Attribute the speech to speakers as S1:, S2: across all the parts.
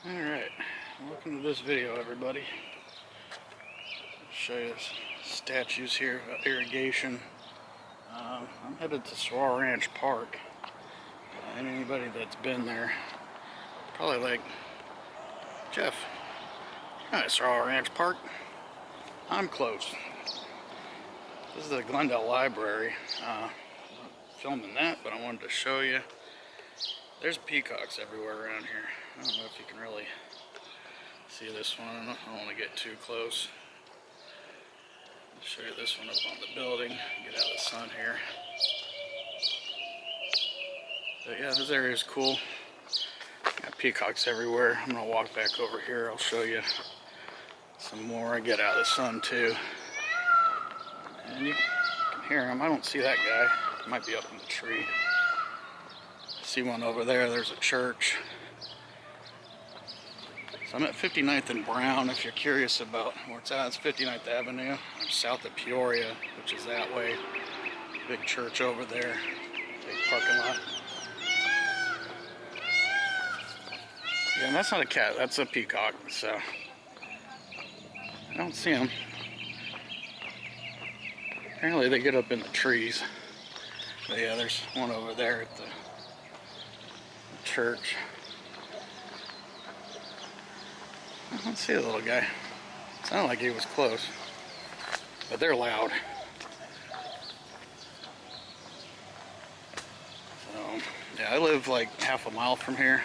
S1: Alright, welcome to this video, everybody. I'll show you statues here about irrigation. I'm headed to Sahuaro Ranch Park, and anybody that's been there probably like, Jeff, you're not at Sahuaro Ranch Park. I'm close. This is the Glendale Library. I'm filming that, but I wanted to show you. There's peacocks everywhere around here. I don't know if you can really see this one. I don't want to get too close. I'll show you this one up on the building. Get out of the sun here. But yeah, this area is cool. Got peacocks everywhere. I'm going to walk back over here. I'll show you some more. I get out of the sun too. And you can hear them. I don't see that guy. He might be up in the tree. See one over there. There's a church. So I'm at 59th and Brown. If you're curious about where it's at, it's 59th Avenue. I'm south of Peoria, which is that way. Big church over there. Big parking lot. Yeah, and that's not a cat. That's a peacock. So I don't see them. Apparently they get up in the trees. But yeah, there's one over there at the church. I don't see the little guy. Sounded like he was close, but they're loud. So yeah, I live like half a mile from here,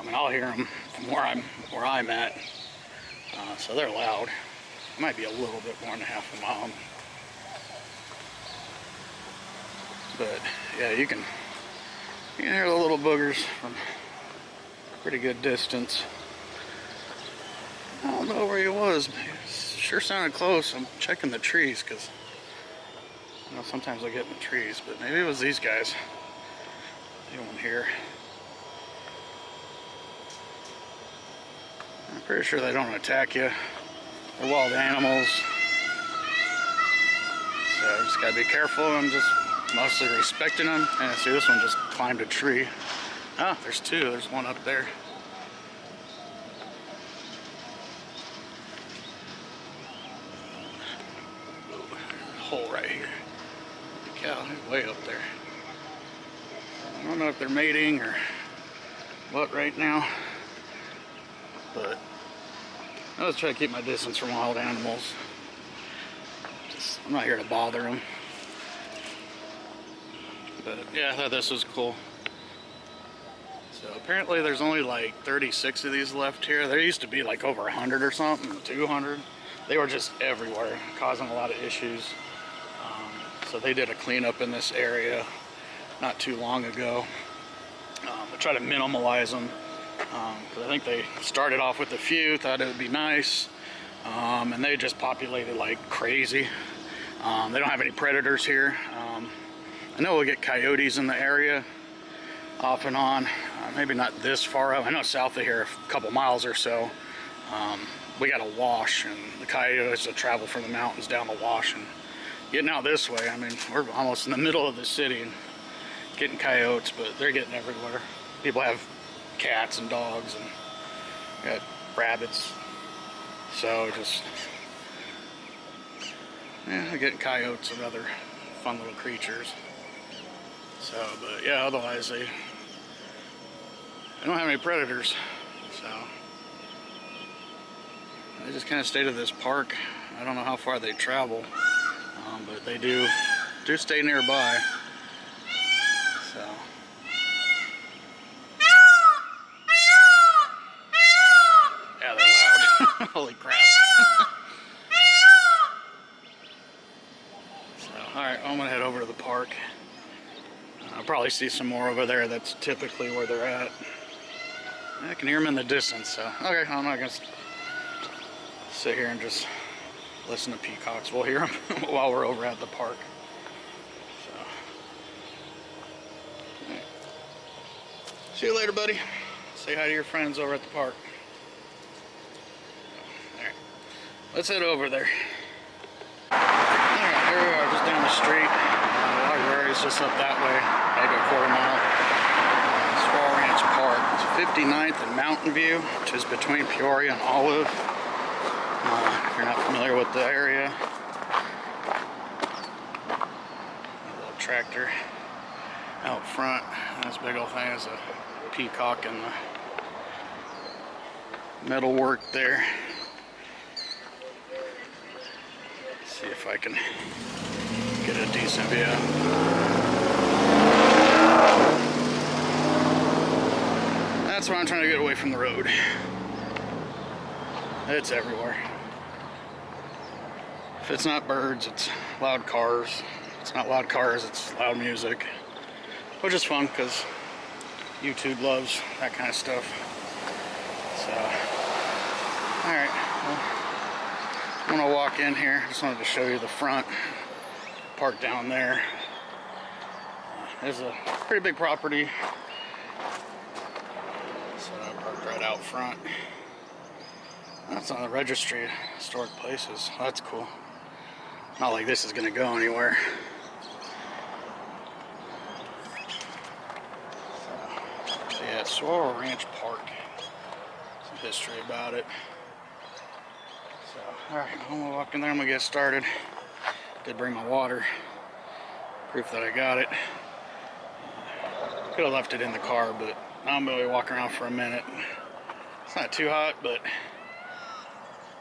S1: and I'll hear them from where I'm at. So they're loud. It might be a little bit more than half a mile, but yeah, you can hear the little boogers from a pretty good distance. I don't know where he was, but it sure sounded close. I'm checking the trees because, you know, sometimes I get in the trees, but maybe it was these guys. Anyone here? I'm pretty sure they don't attack you. They're wild animals. So I just gotta be careful. I'm just mostly respecting them. And see, this one just climbed a tree. Ah, there's two. There's one up there. Hole right here. Holy cow, he's way up there. I don't know if they're mating or what right now, but I always try to keep my distance from wild animals. I'm not here to bother them. But yeah, I thought this was cool. So apparently there's only like 36 of these left here. There used to be like over 100 or something, 200. They were just everywhere, causing a lot of issues. So they did a cleanup in this area not too long ago to try to minimalize them. Because I think they started off with a few, thought it would be nice, and they just populated like crazy. They don't have any predators here. I know we'll get coyotes in the area off and on, maybe not this far up. I know south of here, a couple miles or so, we got a wash, and the coyotes will travel from the mountains down the wash and getting out this way. I mean, we're almost in the middle of the city and getting coyotes, but they're getting everywhere. People have cats and dogs and got rabbits. So just, yeah, they're getting coyotes and other fun little creatures. So, but yeah, otherwise they don't have any predators. So they just kind of stay to this park. I don't know how far they travel. But they do stay nearby. So yeah, they're loud. Holy crap. So alright, I'm gonna head over to the park. I'll probably see some more over there. That's typically where they're at. I can hear them in the distance, so okay, I'm not gonna sit here and just listen to peacocks. We'll hear them while we're over at the park. So, right. See you later, buddy. Say hi to your friends over at the park. Alright, let's head over there. Alright, here we are, just down the street. The library is just up that way, maybe a quarter mile. Sahuaro Ranch Ranch Park. It's 59th and Mountain View, which is between Peoria and Olive. If you're not familiar with the area. A little tractor out front. This big old thing is a peacock and the metal work there. Let's see if I can get a decent view. That's why I'm trying to get away from the road. It's everywhere. If it's not birds, it's loud cars. If it's not loud cars, it's loud music. Which is fun because YouTube loves that kind of stuff. So, alright. Well, I'm going to walk in here. Just wanted to show you the front. Park down there. There's a pretty big property. So I parked right out front. That's on the registry of historic places. That's cool. Not like this is going to go anywhere. So, yeah, Sahuaro Ranch Park. Some history about it. So, alright, I'm going to walk in there. I'm going to get started. Did bring my water. Proof that I got it. Could have left it in the car, but now I'm going to walk around for a minute. It's not too hot, but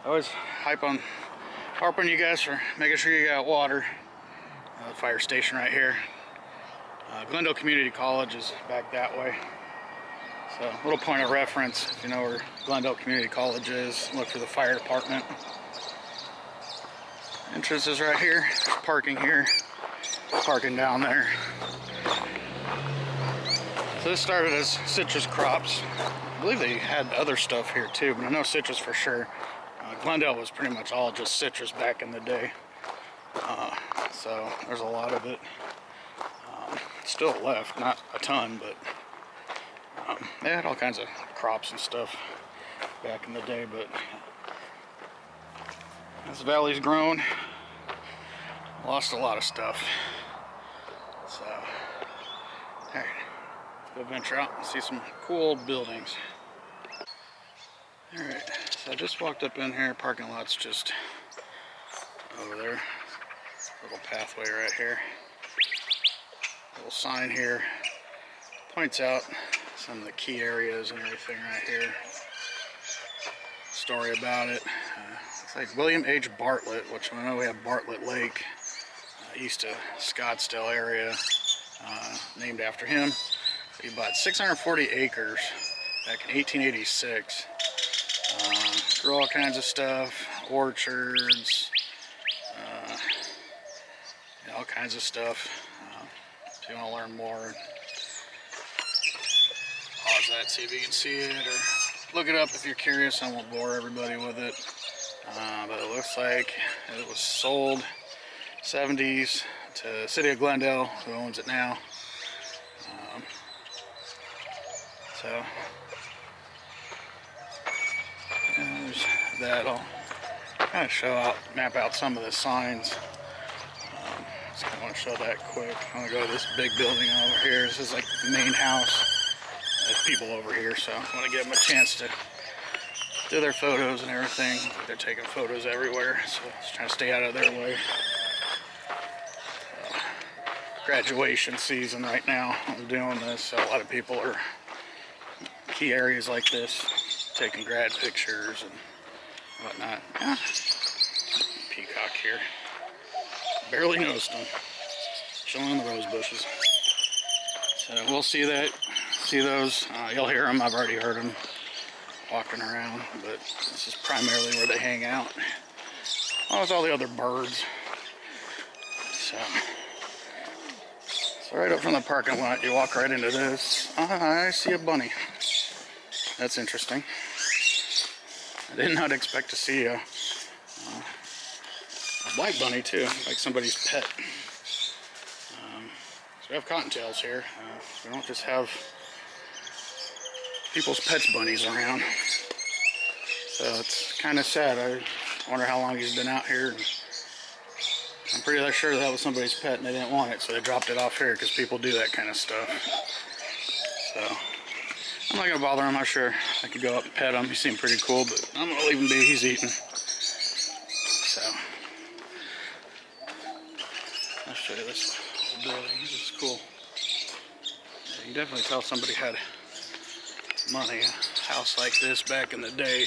S1: I always harp on you guys for making sure you got water. The fire station right here. Glendale Community College is back that way. So, a little point of reference, if you know where Glendale Community College is, look for the fire department. Entrance is right here, parking here, parking down there. So this started as citrus crops. I believe they had other stuff here too, but I know citrus for sure. Glendale was pretty much all just citrus back in the day. So there's a lot of it. Still left, not a ton, but they had all kinds of crops and stuff back in the day, but this valley's grown, lost a lot of stuff. So, alright, let's go venture out and see some cool old buildings. Alright, so I just walked up in here. Parking lot's just over there. Little pathway right here. Little sign here points out some of the key areas and everything right here. Story about it. It's like William H. Bartlett, which I know we have Bartlett Lake, east of Scottsdale area, named after him. He bought 640 acres back in 1886. Grew all kinds of stuff, orchards, all kinds of stuff. If you want to learn more, pause that, see if you can see it, or look it up if you're curious. I won't bore everybody with it. But it looks like it was sold 70s to the city of Glendale, who owns it now. So there's that. I'll kind of map out some of the signs. Just kind of want to show that quick. I'm going to go to this big building over here. This is like the main house. There's people over here, so I want to give them a chance to do their photos and everything. They're taking photos everywhere, so just trying to stay out of their way. Graduation season right now. I'm doing this, so a lot of people are key areas like this, taking grad pictures and whatnot. Yeah. Peacock here. Barely noticed them. Chilling in the rose bushes. So we'll see those. You'll hear them. I've already heard them walking around, but this is primarily where they hang out. Oh, with all the other birds. So right up from the parking lot, you walk right into this. I see a bunny. That's interesting. I did not expect to see a black bunny too, like somebody's pet. So we have cottontails here. We don't just have people's pets bunnies around. So it's kind of sad. I wonder how long he's been out here. I'm pretty sure that was somebody's pet and they didn't want it, so they dropped it off here because people do that kind of stuff. So I'm not gonna bother him. I'm sure I could go up and pet him. He seemed pretty cool, but I'm gonna leave him be. He's eating. So I'll show you this whole building. This is cool. Yeah, you can definitely tell somebody had money. A house like this back in the day,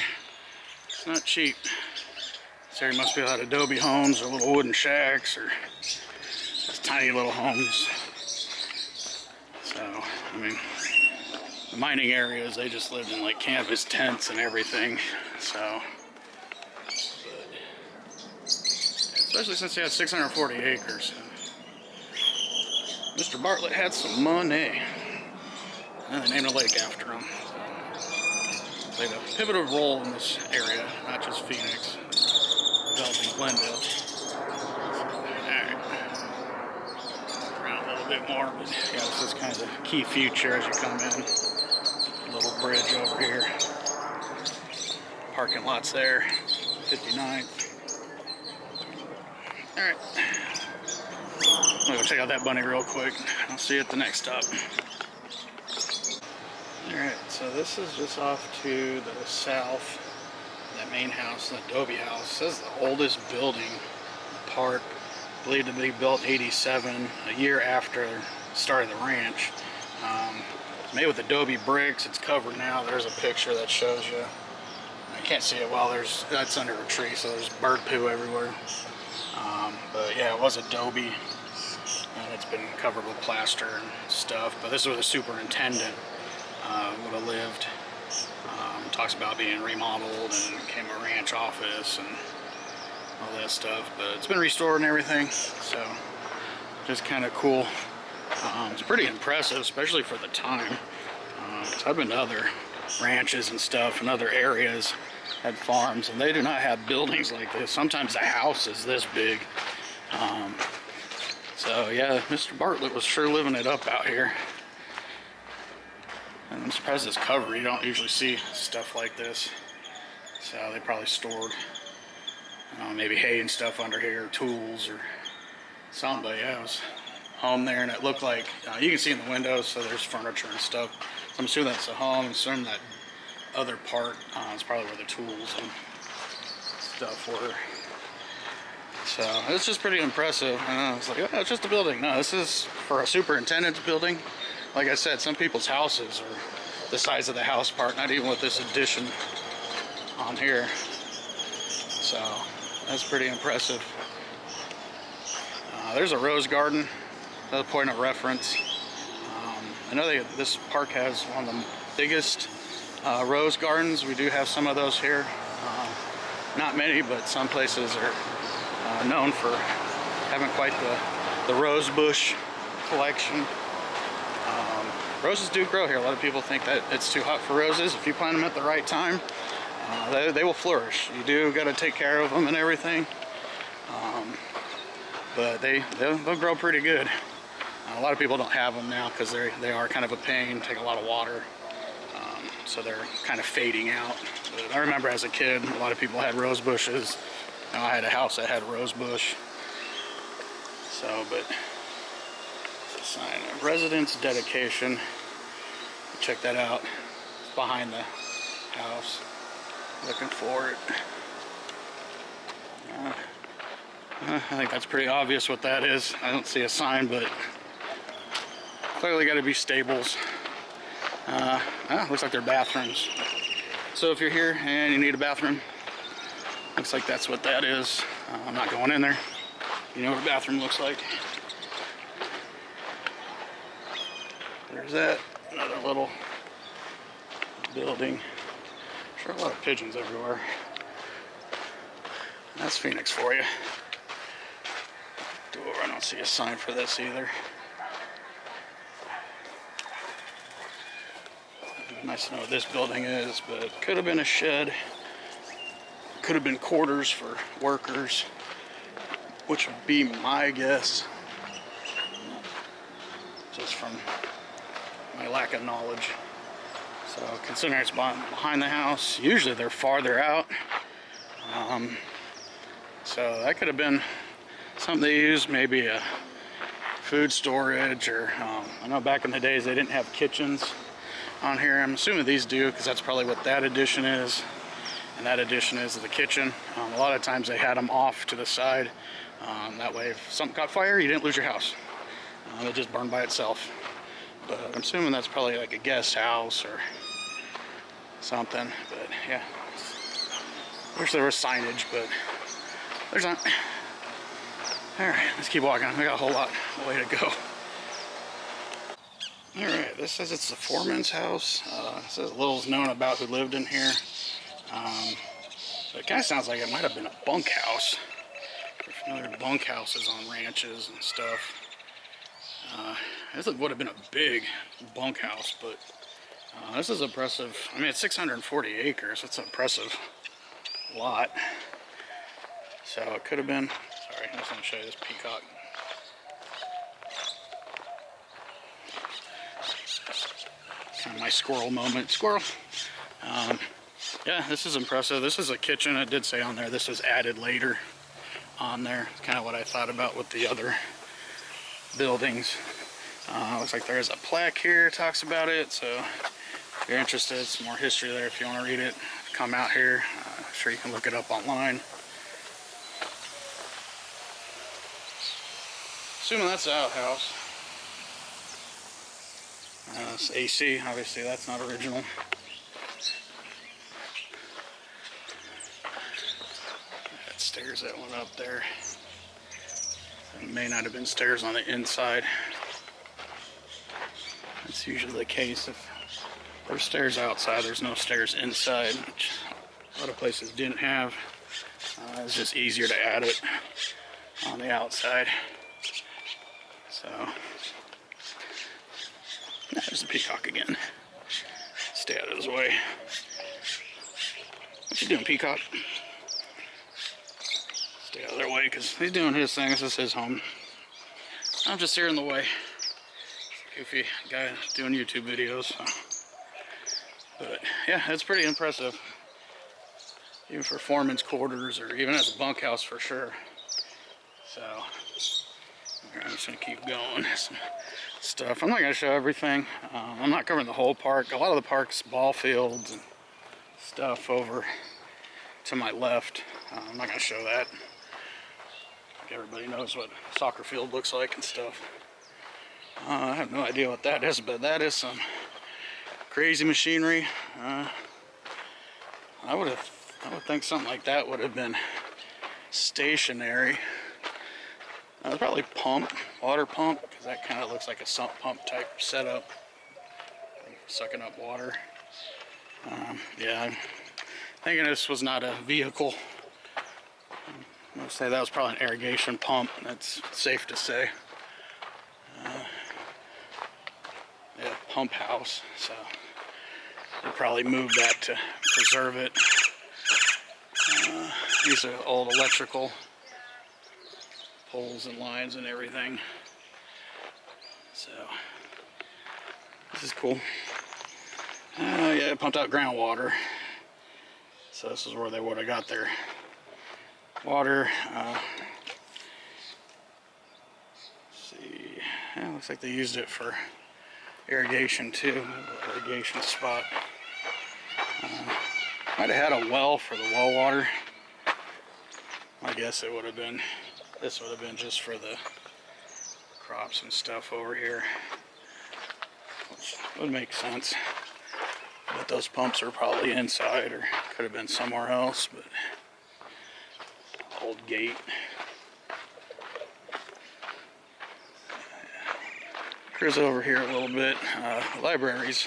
S1: it's not cheap. This area must be a lot of adobe homes or little wooden shacks or just tiny little homes. So, I mean, the mining areas, they just lived in like canvas tents and everything. So, but, especially since he had 640 acres. Mr. Bartlett had some money. And they named a lake after him. So, played a pivotal role in this area, not just Phoenix, developing Glendale. Alright. Around a little bit more, but yeah, this is kind of the key feature as you come in. Little bridge over here. Parking lots there. 59th. Alright. I'm gonna go check out that bunny real quick. I'll see you at the next stop. Alright, so this is just off to the south. That main house, the adobe house. This is the oldest building in the park. Believed to be built in 87, a year after the start of the ranch. It's made with adobe bricks. It's covered now. There's a picture that shows you. I can't see it well. That's under a tree, so there's bird poo everywhere. But yeah, it was adobe, and it's been covered with plaster and stuff. But this is where the superintendent would have lived. Talks about being remodeled and became a ranch office and all that stuff. But it's been restored and everything, so just kind of cool. It's pretty impressive, especially for the time. So I've been to other ranches and stuff in other areas, had farms, and they do not have buildings like this. Sometimes the house is this big. So yeah, Mr. Bartlett was sure living it up out here. And I'm surprised it's covered. You don't usually see stuff like this. So they probably stored maybe hay and stuff under here, tools or something. But yeah, it was home there, and it looked like you can see in the windows, so there's furniture and stuff. So I'm assuming that's a home. I'm assuming that other part is probably where the tools and stuff were. So it's just pretty impressive. I was like, oh, it's just a building. No, this is for a superintendent's building. Like I said, some people's houses are the size of the house part, not even with this addition on here. So that's pretty impressive. There's a rose garden, another point of reference. I know this park has one of the biggest rose gardens. We do have some of those here. Not many, but some places are known for having quite the rose bush collection. Roses do grow here. A lot of people think that it's too hot for roses. If you plant them at the right time, they will flourish. You do got to take care of them and everything, but they'll grow pretty good. A lot of people don't have them now because they are kind of a pain, take a lot of water, so they're kind of fading out. But I remember as a kid, a lot of people had rose bushes. I had a house that had a rose bush. So, but it's a sign of residence dedication. Check that out. It's behind the house. Looking for it. I think that's pretty obvious what that is. I don't see a sign, but clearly got to be stables. Looks like they're bathrooms. So if you're here and you need a bathroom, looks like that's what that is. I'm not going in there. You know what a bathroom looks like. There's that. Another little building. Sure, a lot of pigeons everywhere. That's Phoenix for you. Door, I don't see a sign for this either. Nice to know what this building is, but could have been a shed. Could have been quarters for workers, which would be my guess, just from my lack of knowledge. So considering it's behind the house, usually they're farther out. So that could have been something they used, maybe a food storage, or I know back in the days they didn't have kitchens. on here. I'm assuming these do, because that's probably what that addition is. And that addition is the kitchen. A lot of times they had them off to the side. That way if something caught fire, you didn't lose your house. It just burned by itself. But I'm assuming that's probably like a guest house or something. But yeah, wish there was signage, but there's not. Alright, let's keep walking. We got a whole lot of way to go. Alright, this says it's the foreman's house. It says little's known about who lived in here. But it kind of sounds like it might have been a bunkhouse. If you're familiar with bunkhouses on ranches and stuff. This would have been a big bunkhouse, but this is impressive. I mean, it's 640 acres. That's an impressive lot. So it could have been. Sorry, I just want to show you this peacock. Kind of my squirrel moment. Squirrel. Yeah, this is impressive. This is a kitchen. It did say on there this was added later on there. It's kind of what I thought about with the other buildings. Looks like there is a plaque here. It talks about it. So if you're interested, some more history there if you want to read it. Come out here. I'm sure you can look it up online. Assuming that's the outhouse. It's AC, obviously that's not original. That stairs that went up there. It may not have been stairs on the inside. That's usually the case. If there's stairs outside, there's no stairs inside, which a lot of places didn't have. It's just easier to add it on the outside. So, there's the peacock again. Stay out of his way. What you doing, peacock? Stay out of their way, because he's doing his thing. This is his home. I'm just here in the way. Goofy guy doing YouTube videos. So. But yeah, it's pretty impressive. Even for foreman's quarters, or even as a bunkhouse for sure. So, I'm just gonna keep going. Some stuff. I'm not gonna show everything. I'm not covering the whole park. A lot of the park's ball fields and stuff over to my left. I'm not gonna show that. Everybody knows what a soccer field looks like and stuff. I have no idea what that is, but that is some crazy machinery. I would think something like that would have been stationary. Probably water pump, because that kind of looks like a sump pump type setup, sucking up water. Yeah, I'm thinking this was not a vehicle. I'm gonna say that was probably an irrigation pump. That's safe to say. Yeah, pump house. So they probably moved that to preserve it. These are old electrical poles and lines and everything. So this is cool. Yeah, it pumped out groundwater. So this is where they would have got their water. Let's see. Yeah, looks like they used it for irrigation too. Irrigation spot. Might have had a well for the well water. I guess it would have been. This would have been just for the crops and stuff over here, which would make sense. But those pumps are probably inside, or could have been somewhere else. But old gate. Cruise over here a little bit. Libraries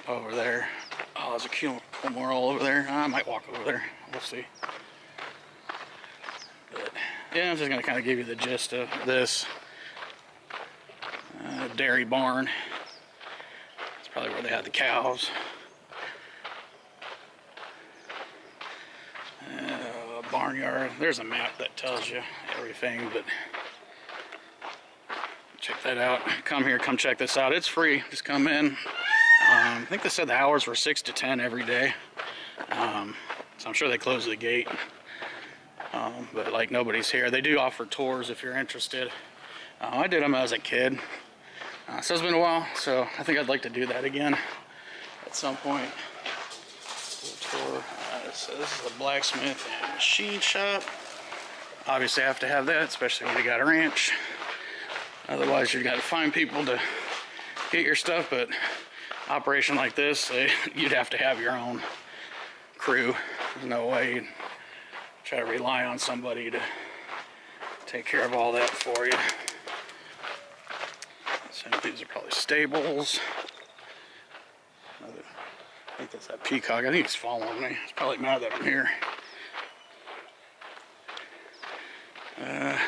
S1: over there. Oh, there's a cool mural over there. I might walk over there. We'll see. But yeah, I'm just going to kind of give you the gist of this. Dairy barn. It's probably where they had the cows. Barnyard. There's a map that tells you everything, but check that out. Come here, come check this out. It's free. Just come in. I think they said the hours were 6 to 10 every day. So I'm sure they close the gate. But like nobody's here. They do offer tours if you're interested. I did them as a kid. So it's been a while, so I think I'd like to do that again. at some point. Tour. So this is a blacksmith and machine shop. Obviously I have to have that, especially when you got a ranch. Otherwise you got to find people to get your stuff, but operation like this, you'd have to have your own crew. There's no way you'd try to rely on somebody to take care of all that for you. So these are probably stables. I think that's that peacock. I think he's following me. He's probably mad that I'm here. I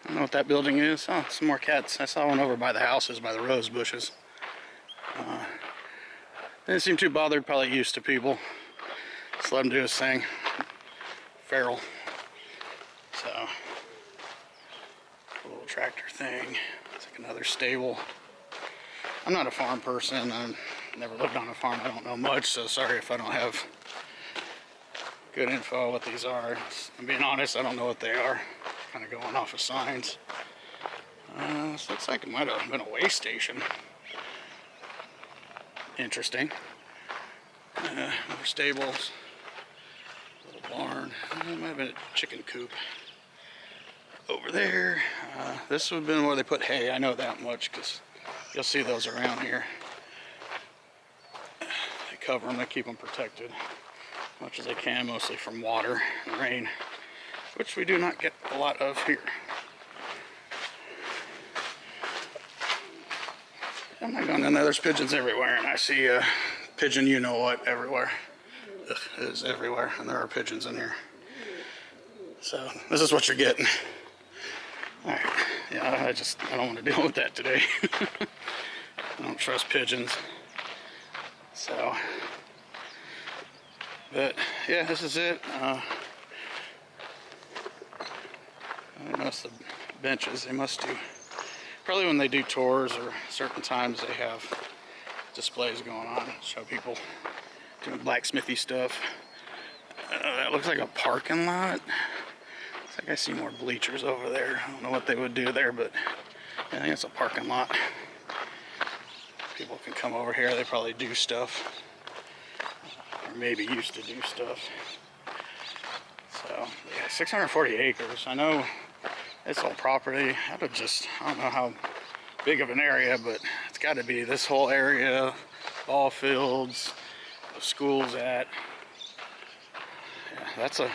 S1: don't know what that building is. Oh, some more cats. I saw one over by the houses, by the rose bushes. Didn't seem too bothered, probably used to people. Just let him do his thing. Feral. So, a little tractor thing. It's like another stable. I'm not a farm person. I've never lived on a farm. I don't know much, so sorry if I don't have good info on what these are. I'm being honest, I don't know what they are. Kind of going off of signs. This looks like it might have been a way station. Interesting. More stables. Little barn. It might have been a chicken coop. Over there. This would have been where they put hay. I know that much because you'll see those around here. They cover them, they keep them protected as much as they can, mostly from water and rain, which we do not get a lot of here. I'm not going in there. There's pigeons everywhere, and I see pigeon you know what everywhere. Ugh, it is everywhere, and there are pigeons in here. So this is what you're getting. All right. Yeah, I don't want to deal with that today. I don't trust pigeons. So, but yeah, this is it. I notice the benches. They must do, probably when they do tours or certain times, they have displays going on, show people doing blacksmithy stuff. That looks like a parking lot. Looks like I see more bleachers over there. I don't know what they would do there, but I think it's a parking lot. People can come over here. They probably do stuff, or maybe used to do stuff. So yeah, 640 acres. I know this whole property. I don't know how big of an area, but it's got to be this whole area, ball fields, the school's at. Yeah, that's a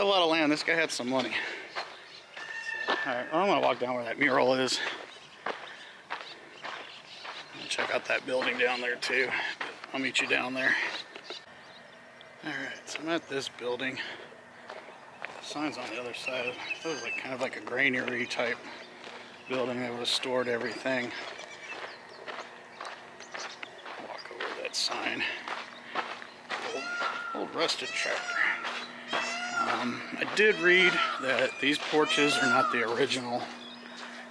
S1: lot of land. This guy had some money. So, all right, well, I'm gonna walk down where that mural is. Check out that building down there too. I'll meet you down there. Alright, so I'm at this building. The sign's on the other side. It was like kind of like a granary type building that would have stored everything. Walk over that sign. Old rusted tractor. I did read that these porches are not the original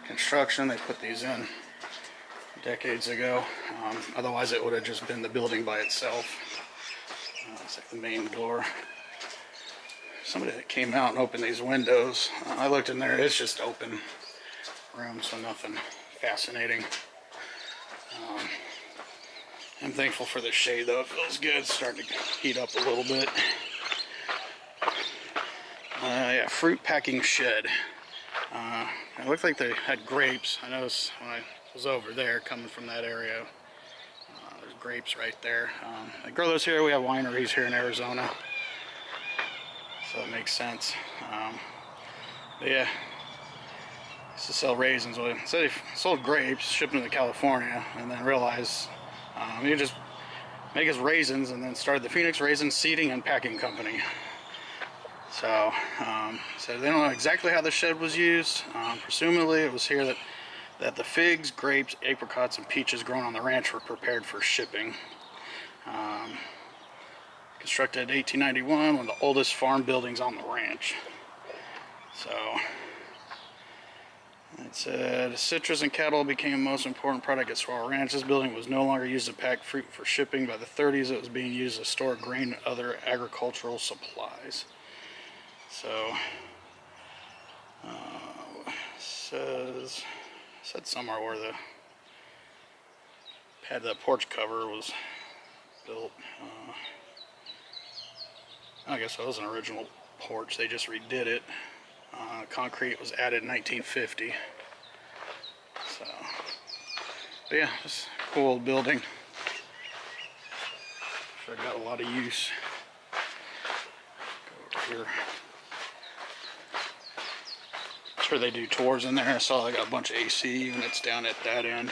S1: construction. They put these in decades ago. Otherwise it would have just been the building by itself. It's like the main door. Somebody that came out and opened these windows. I looked in there, it's just open room, so nothing fascinating. I'm thankful for the shade though, it feels good. It's starting to heat up a little bit. Yeah, fruit packing shed. It looked like they had grapes. I noticed when I was over there coming from that area. There's grapes right there. They grow those here. We have wineries here in Arizona, so it makes sense. But yeah, used to sell raisins. Well, so they sold grapes, shipped them to California, and then realized you just make us raisins, and then started the Phoenix Raisin Seeding and Packing Company. So they don't know exactly how the shed was used. Presumably it was here that the figs, grapes, apricots, and peaches grown on the ranch were prepared for shipping. Constructed in 1891, one of the oldest farm buildings on the ranch. So it said citrus and cattle became the most important product at Sahuaro Ranch. This building was no longer used to pack fruit for shipping. By the 30s, it was being used to store grain and other agricultural supplies. So said somewhere where Had the porch cover was built. I guess that was an original porch. They just redid it. Concrete was added in 1950. So, but yeah, it's a cool old building. Sure got a lot of use. Go over here. Sure they do tours in there. I saw they got a bunch of AC units down at that end.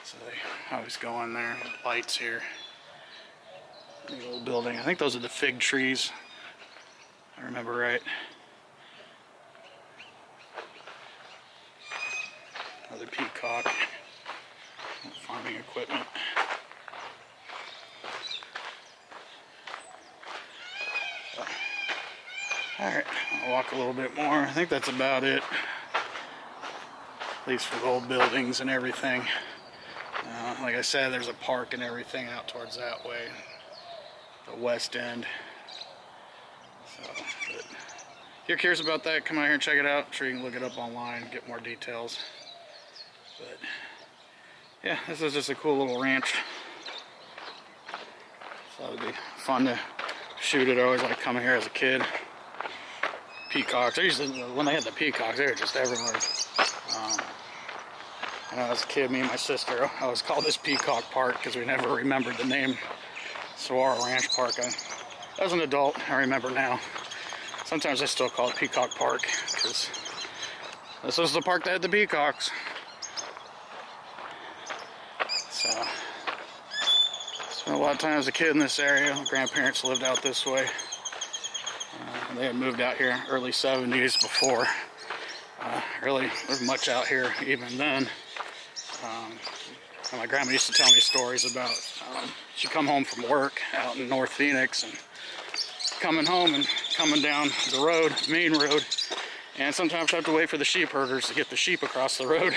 S1: So they always go in there. Lights here. The old building. I think those are the fig trees. I remember right. Another peacock. Farming equipment. Alright, I'll walk a little bit more. I think that's about it. At least for the old buildings and everything. Like I said, there's a park and everything out towards that way. The west end. So, but if you're curious about that, come out here and check it out. I'm sure you can look it up online, get more details. But yeah, this is just a cool little ranch. So it would be fun to shoot it. I always like coming here as a kid. Peacocks. I used to, when they had the peacocks, they were just everywhere. And as a kid, me and my sister, I always called this Peacock Park because we never remembered the name. Sahuaro Ranch Park. As an adult, I remember now. Sometimes I still call it Peacock Park because this was the park that had the peacocks. So, spent a lot of time as a kid in this area. My grandparents lived out this way. They had moved out here early 70s before. Really, there's much out here even then. My grandma used to tell me stories about she'd come home from work out in North Phoenix and coming home and coming down the road, main road, and sometimes have to wait for the sheep herders to get the sheep across the road.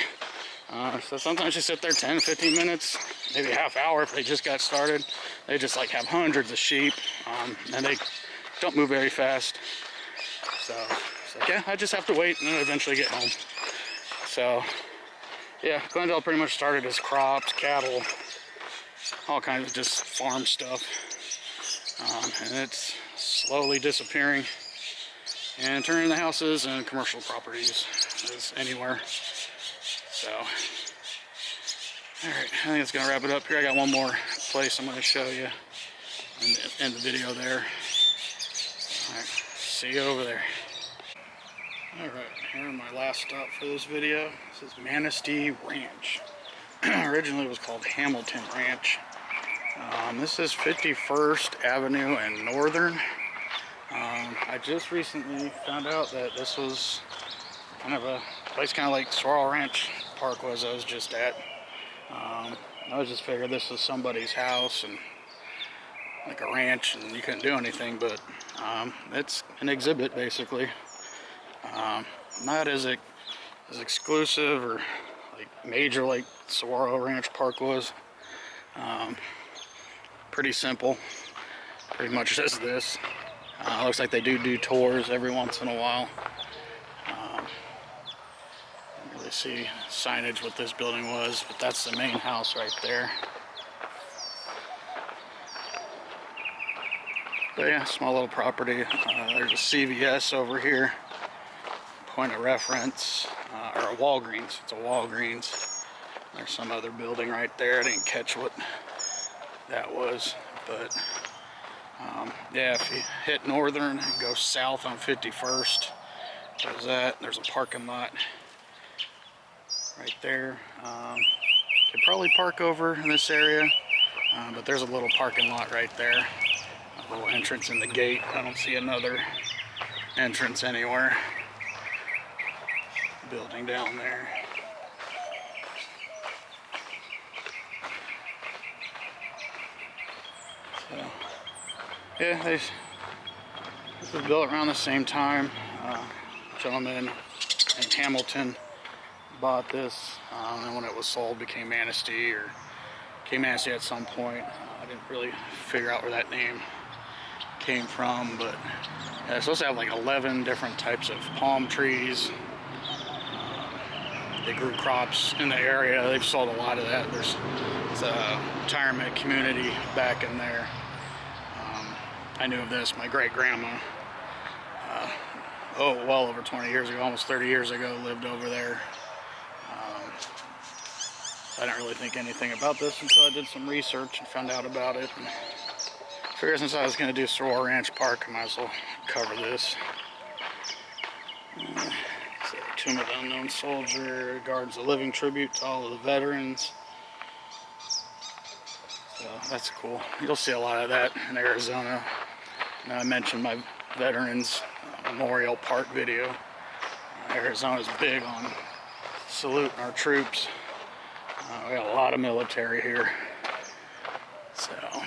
S1: So sometimes you sit there 10, 15 minutes, maybe a half hour if they just got started. They just like have hundreds of sheep, and they don't move very fast. So it's like, yeah, I just have to wait and then eventually get home. So yeah, Glendale pretty much started as crops, cattle, all kinds of just farm stuff. And it's slowly disappearing and turning into houses and commercial properties as anywhere. So, alright, I think it's going to wrap it up here. I got one more place I'm going to show you and end the video there. Alright, see you over there. Alright, here my last stop for this video. This is Manistee Ranch. Originally it was called Hamilton Ranch. This is 51st Avenue and Northern. I just recently found out that this was kind of a place kind of like Sahuaro Ranch Park was I was just at. I was just figured this was somebody's house and like a ranch and you couldn't do anything, but it's an exhibit basically. Not as exclusive or like major like Sahuaro Ranch Park was. Pretty simple, pretty much just this. Looks like they do tours every once in a while. Didn't really see signage what this building was, but that's the main house right there. But yeah, small little property. There's a CVS over here. Point of reference, or a Walgreens. It's a Walgreens. There's some other building right there. I didn't catch what that was, but yeah, if you hit Northern and go south on 51st, there's that. There's a parking lot right there. Could probably park over in this area, but there's a little parking lot right there. A little entrance in the gate. I don't see another entrance anywhere. Building down there. So, yeah, this was built around the same time. Gentleman in Hamilton bought this, and when it was sold, became Manistee, or came Manistee at some point. I didn't really figure out where that name came from, but yeah, it's supposed to have like 11 different types of palm trees. They grew crops in the area. They've sold a lot of that. It's a retirement community back in there. I knew of this. My great-grandma, well over 20 years ago, almost 30 years ago, lived over there. I didn't really think anything about this until I did some research and found out about it. And I figured since I was going to do Sahuaro Ranch Park, I might as well cover this. So, Tomb of the Unknown Soldier guards a living tribute to all of the veterans. So that's cool. You'll see a lot of that in Arizona. Now, I mentioned my Veterans Memorial Park video. Arizona's big on saluting our troops. We got a lot of military here. So, yeah,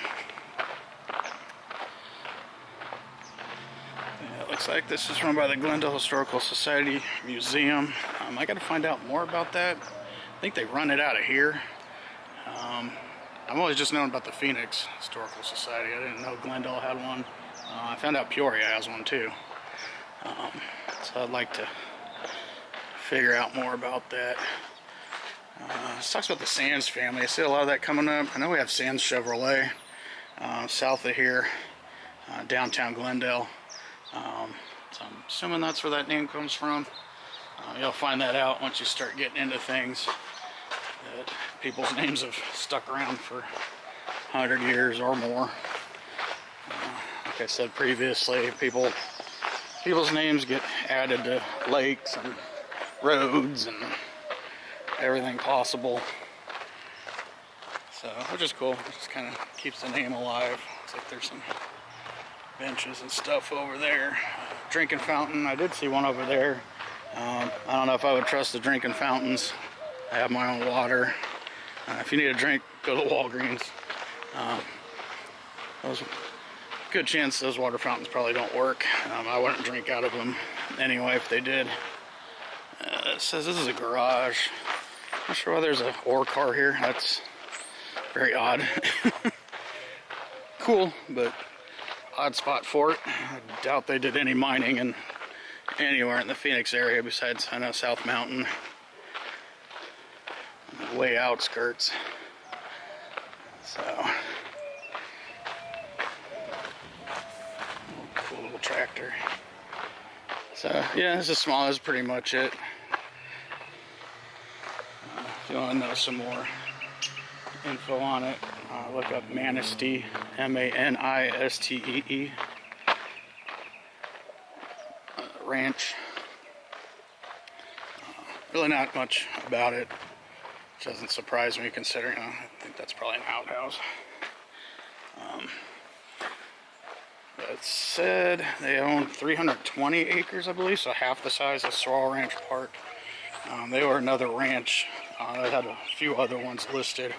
S1: it looks like this is run by the Glendale Historical Society Museum. I got to find out more about that. I think they run it out of here. I've always just known about the Phoenix Historical Society. I didn't know Glendale had one. I found out Peoria has one too. So I'd like to figure out more about that. This talks about the Sands family. I see a lot of that coming up. I know we have Sands Chevrolet south of here, downtown Glendale. So I'm assuming that's where that name comes from. You'll find that out once you start getting into things. That people's names have stuck around for 100 years or more. Like I said previously, people's names get added to lakes and roads and everything possible. So, which is cool. It just kind of keeps the name alive. Looks like there's some benches and stuff over there. Drinking fountain. I did see one over there. I don't know if I would trust the drinking fountains. I have my own water. If you need a drink, go to Walgreens. There's a good chance those water fountains probably don't work. I wouldn't drink out of them anyway if they did. It says this is a garage. Not sure why there's an ore car here. That's very odd. Cool, but odd spot for it. I doubt they did any mining anywhere in the Phoenix area besides, I know, South Mountain. Way outskirts. So, cool little tractor. So, yeah, this is small. This is pretty much it. If you want to know some more info on it, look up Manistee, Manistee ranch. Really not much about it, which doesn't surprise me considering I think that's probably an outhouse. It said they own 320 acres, I believe, so half the size of Sahuaro Ranch Park. They were another ranch that had a few other ones listed.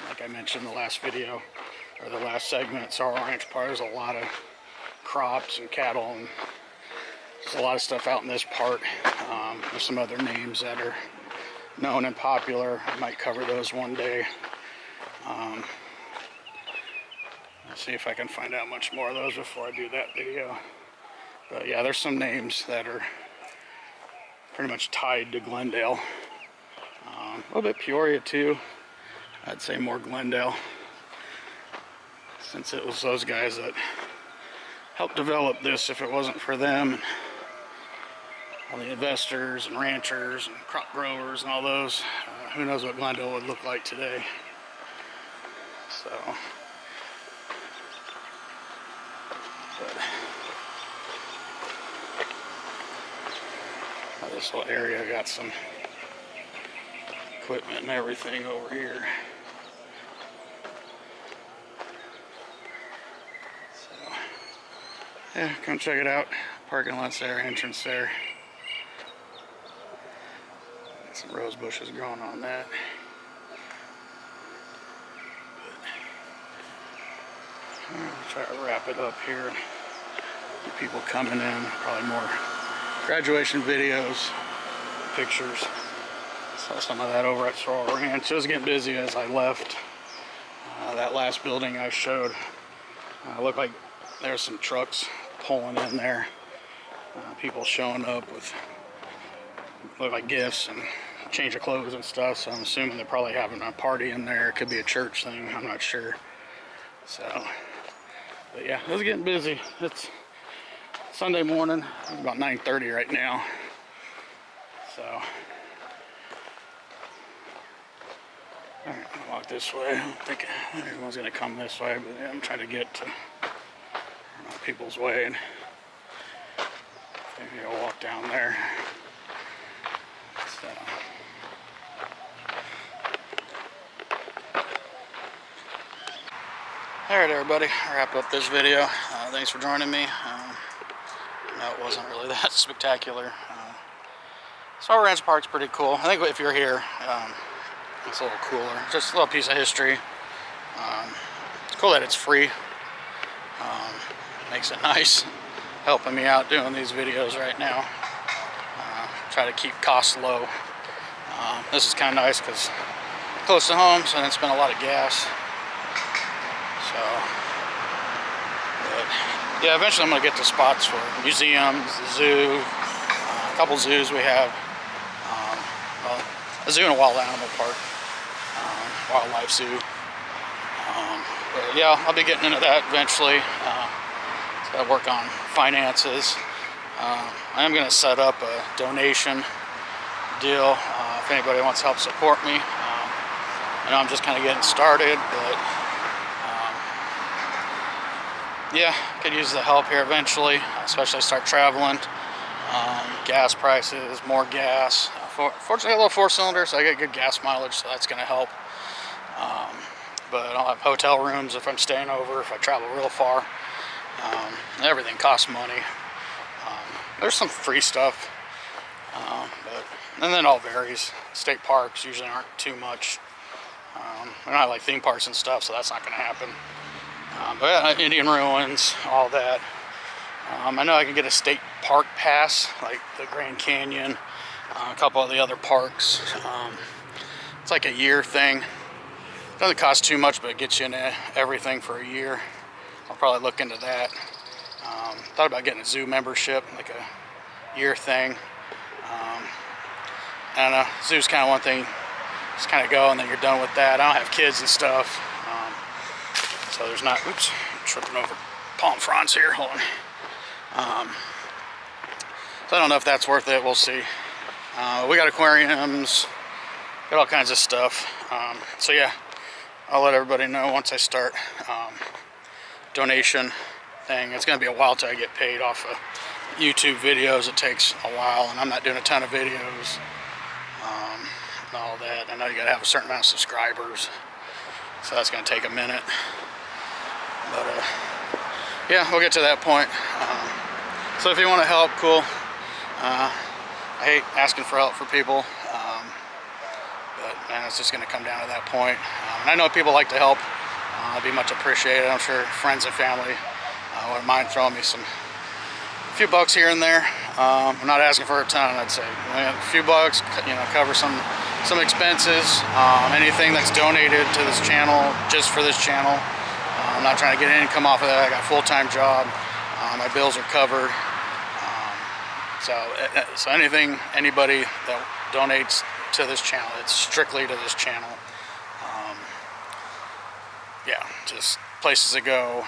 S1: Like I mentioned in the last video, or the last segment, Sahuaro Ranch Park, there's a lot of crops and cattle and just a lot of stuff out in this part. There's some other names that are known and popular. I might cover those one day. I'll see if I can find out much more of those before I do that video. But yeah, there's some names that are pretty much tied to Glendale. A little bit Peoria too. I'd say more Glendale, since it was those guys that helped develop this. If it wasn't for them, all the investors and ranchers and crop growers and all those, who knows what Glendale would look like today. So, this whole area got some equipment and everything over here. So, yeah, come check it out. Parking lot's there, entrance there. Got some rose bushes growing on that. But, I'll try to wrap it up here. Get people coming in. Probably more graduation videos, pictures. Saw some of that over at Sahuaro Ranch. It was getting busy as I left. That last building I showed looked like there's some trucks pulling in there. People showing up with look like gifts and change of clothes and stuff. So I'm assuming they're probably having a party in there. It could be a church thing. I'm not sure. So, but yeah, it was getting busy. It's Sunday morning. It's about 9:30 right now. So, all right, I'll walk this way. I don't think everyone's gonna come this way, but yeah, I'm trying to get to people's way, and maybe I'll walk down there. So. Alright everybody, I wrapped up this video. Thanks for joining me. No, it wasn't really that spectacular. Sahuaro Ranch Park's pretty cool. I think if you're here, it's a little cooler. Just a little piece of history. It's cool that it's free. Makes it nice. Helping me out doing these videos right now. Try to keep costs low. This is kind of nice because close to home, so I didn't spend a lot of gas. So, but yeah, eventually I'm going to get to spots for museums, the zoo, a couple zoos we have, well, a zoo and a wild animal park, wildlife zoo. But yeah, I'll be getting into that eventually. So I work on finances. I am going to set up a donation deal if anybody wants to help support me. I know I'm just kind of getting started, but yeah, could use the help here eventually, especially start traveling. Gas prices, more gas. Fortunately, I have a little 4-cylinder, so I get good gas mileage, so that's going to help. But I'll have hotel rooms if I'm staying over, if I travel real far. Everything costs money. There's some free stuff, and then it all varies. State parks usually aren't too much. I don't have like theme parks and stuff, so that's not going to happen. But yeah, Indian ruins, all that. I know I can get a state park pass, like the Grand Canyon, a couple of the other parks. It's like a year thing. It doesn't cost too much, but it gets you into everything for a year. I'll probably look into that. Thought about getting a zoo membership, like a year thing. I don't know, zoo's kind of one thing, just kind of go and then you're done with that. I don't have kids and stuff. So there's not, oops, I'm tripping over palm fronds here, hold on. So I don't know if that's worth it, we'll see. We got aquariums, got all kinds of stuff. So yeah, I'll let everybody know once I start donation thing. It's gonna be a while till I get paid off of YouTube videos. It takes a while, and I'm not doing a ton of videos and all that. I know you gotta have a certain amount of subscribers, so that's gonna take a minute. But yeah, we'll get to that point. So if you want to help, cool. I hate asking for help for people, but man, it's just going to come down to that point. And I know people like to help. It'd be much appreciated. I'm sure friends and family wouldn't mind throwing me a few bucks here and there. I'm not asking for a ton. I'd say a few bucks, you know, cover some expenses. Anything that's donated to this channel, just for this channel. I'm not trying to get any income off of that. I got a full-time job. My bills are covered. So anything, anybody that donates to this channel, it's strictly to this channel. Yeah, just places to go.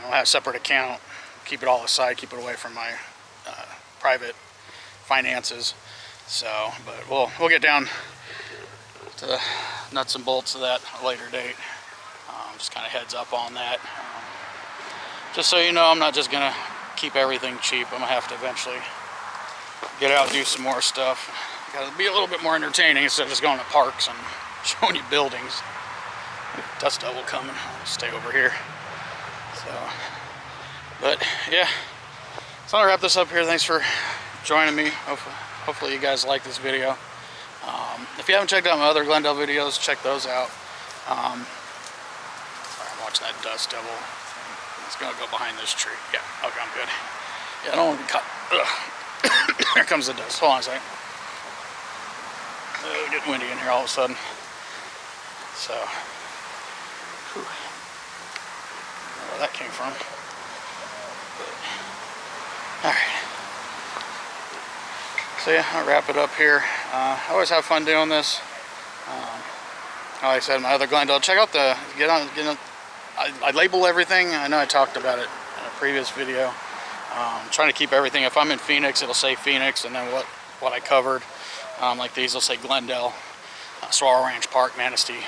S1: I'll have a separate account. Keep it all aside. Keep it away from my private finances. So, but we'll get down to the nuts and bolts of that at a later date. Just kind of heads up on that. Just so you know, I'm not just gonna keep everything cheap. I'm gonna have to eventually get out and do some more stuff. Gotta be a little bit more entertaining instead of just going to parks and showing you buildings. Dust devil coming. I'll stay over here. So, but yeah. So I'll wrap this up here. Thanks for joining me. Hopefully you guys like this video. If you haven't checked out my other Glendale videos, check those out. Watching that dust devil. It's gonna go behind this tree. Yeah, okay, I'm good. Yeah, I don't want to be caught. Here comes the dust. Hold on a second. It's getting windy in here all of a sudden. So, whew. I don't know where that came from. But, all right. So yeah, I'll wrap it up here. I always have fun doing this. Like I said, my other Glendale, check out the, I label everything. I know I talked about it in a previous video. Trying to keep everything, if I'm in Phoenix, it'll say Phoenix, and then what I covered. Like these will say Glendale, Sahuaro Ranch Park, Manistee.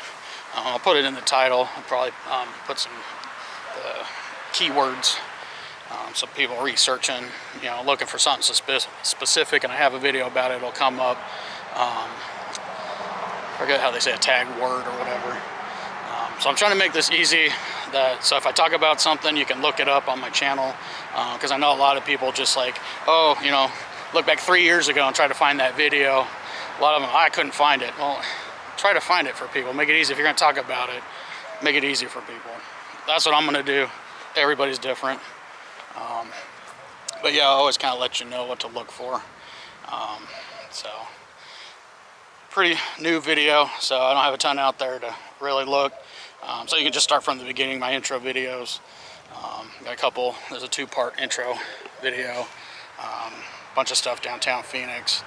S1: I'll put it in the title. I'll probably put some keywords, so people researching, looking for something specific, and I have a video about it, it'll come up. I forget how they say a tag word or whatever. So I'm trying to make this easy, so if I talk about something, you can look it up on my channel, because I know a lot of people just like, oh, look back 3 years ago and try to find that video. A lot of them, I couldn't find it. Well, try to find it for people. Make it easy. If you're going to talk about it, make it easy for people. That's what I'm going to do. Everybody's different. But yeah, I always kind of let you know what to look for. So, pretty new video, so I don't have a ton out there to really look. So you can just start from the beginning, my intro videos. Got a couple, there's a 2-part intro video. Bunch of stuff downtown Phoenix.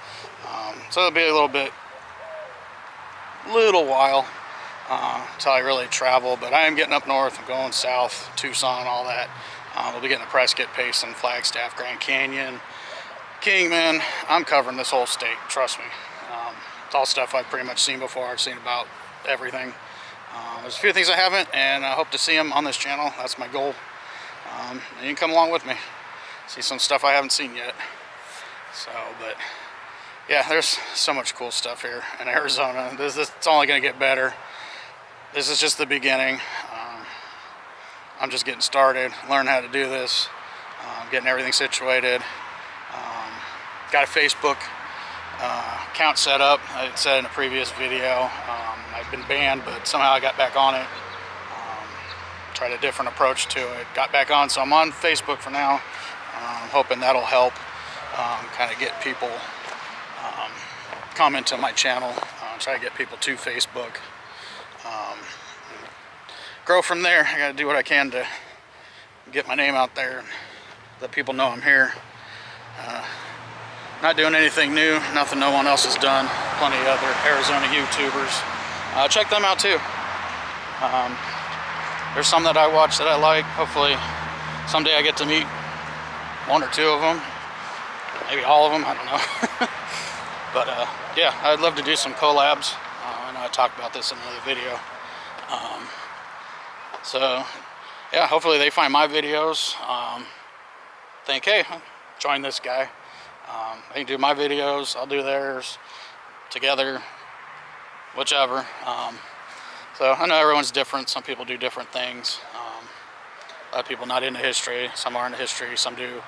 S1: So it'll be a little while until I really travel, but I am getting up north. I'm going south, Tucson, all that. We'll be getting to Prescott, Payson, Flagstaff, Grand Canyon, Kingman. I'm covering this whole state, trust me. It's all stuff I've pretty much seen before. I've seen about everything. There's a few things I haven't, and I hope to see them on this channel. That's my goal. And you can come along with me. See some stuff I haven't seen yet. So, but yeah, there's so much cool stuff here in Arizona. It's only going to get better. This is just the beginning. I'm just getting started, learning how to do this, getting everything situated. Got a Facebook account set up. I said in a previous video, I've been banned, but somehow I got back on it. Tried a different approach to it. Got back on, so I'm on Facebook for now. I'm hoping that'll help kind of get people comment to my channel. Try to get people to Facebook. Grow from there. I got to do what I can to get my name out there and let people know I'm here. Not doing anything new, nothing no one else has done. Plenty of other Arizona YouTubers. Check them out too. There's some that I watch that I like. Hopefully someday I get to meet 1 or 2 of them. Maybe all of them, I don't know. But yeah, I'd love to do some collabs. I know I talked about this in another video. So yeah, hopefully they find my videos, think, hey, join this guy. They can do my videos, I'll do theirs, together, whichever. So I know everyone's different. Some people do different things. A lot of people not into history. Some are into history. Some do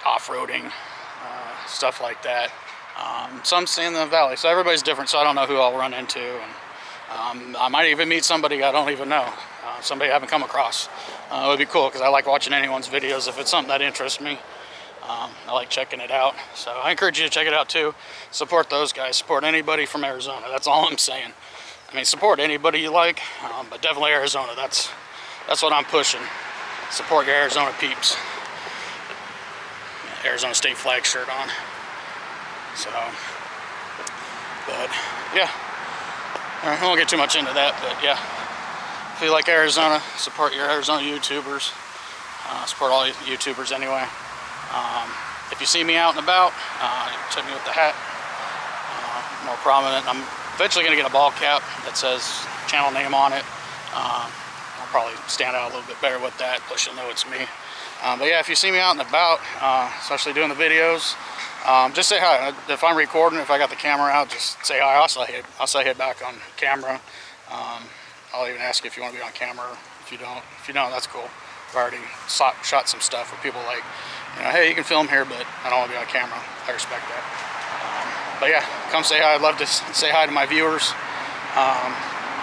S1: off-roading, stuff like that. Some stay in the valley. So everybody's different. So I don't know who I'll run into. And I might even meet somebody I don't even know. Somebody I haven't come across. It would be cool because I like watching anyone's videos if it's something that interests me. I like checking it out. So I encourage you to check it out too. Support those guys. Support anybody from Arizona. That's all I'm saying. I mean, support anybody you like, but definitely Arizona. That's what I'm pushing. Support your Arizona peeps. Arizona State flag shirt on. So, but yeah. All right, I won't get too much into that, but yeah. If you like Arizona, support your Arizona YouTubers. Support all YouTubers anyway. If you see me out and about, check me with the hat. More prominent. I'm eventually going to get a ball cap that says channel name on it. I'll probably stand out a little bit better with that, plus you'll know it's me. But yeah, if you see me out and about, especially doing the videos, just say hi. If I'm recording, if I got the camera out, just say hi. I'll say hi back on camera. I'll even ask you if you want to be on camera. If you don't, that's cool. I've already shot some stuff where people like, hey, you can film here, but I don't want to be on camera. I respect that. But yeah, come say hi. I'd love to say hi to my viewers.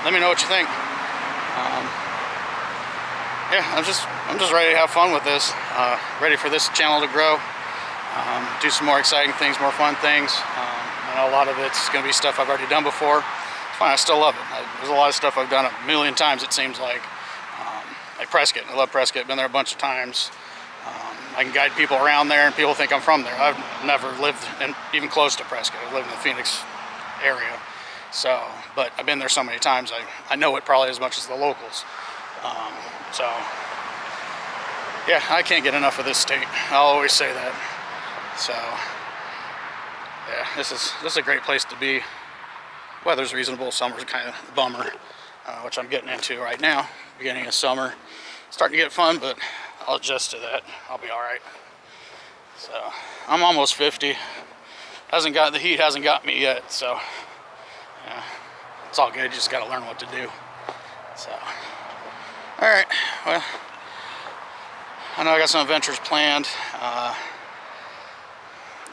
S1: Let me know what you think. Yeah, I'm just ready to have fun with this. Ready for this channel to grow. Do some more exciting things, more fun things. I know a lot of it's going to be stuff I've already done before. It's fine. I still love it. There's a lot of stuff I've done a million times, it seems like. Like Prescott. I love Prescott. Been there a bunch of times. I can guide people around there, and people think I'm from there. I've never lived even close to Prescott. I've lived in the Phoenix area. So, but I've been there so many times, I know it probably as much as the locals. So, yeah, I can't get enough of this state. I'll always say that. So, yeah, this is a great place to be. Weather's reasonable. Summer's kind of a bummer, which I'm getting into right now. Beginning of summer, starting to get fun, but I'll adjust to that. I'll be all right. So, I'm almost 50. The heat hasn't got me yet, so yeah, it's all good. You just got to learn what to do. So, all right. Well, I know I got some adventures planned.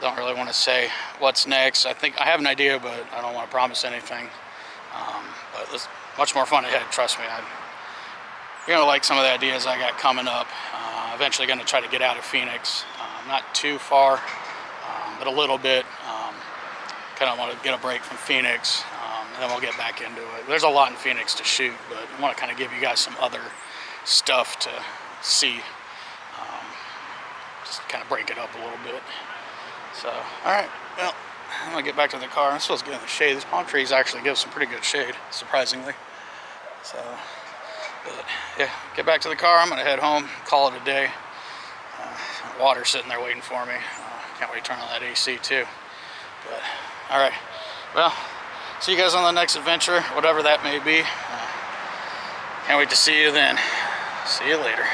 S1: Don't really want to say what's next. I think I have an idea, but I don't want to promise anything. But there's much more fun ahead. Trust me. You're gonna like some of the ideas I got coming up. Eventually, going to try to get out of Phoenix. Not too far, but a little bit. Kind of want to get a break from Phoenix, and then we'll get back into it. There's a lot in Phoenix to shoot, but I want to kind of give you guys some other stuff to see. Just kind of break it up a little bit. So, all right, well, I'm gonna get back to the car. I'm supposed to get in the shade. These palm trees actually give some pretty good shade, surprisingly. So, but yeah, get back to the car. I'm gonna head home, call it a day. Water's sitting there waiting for me. Can't wait to turn on that AC too. But, all right, well, see you guys on the next adventure, whatever that may be. Can't wait to see you then. See you later.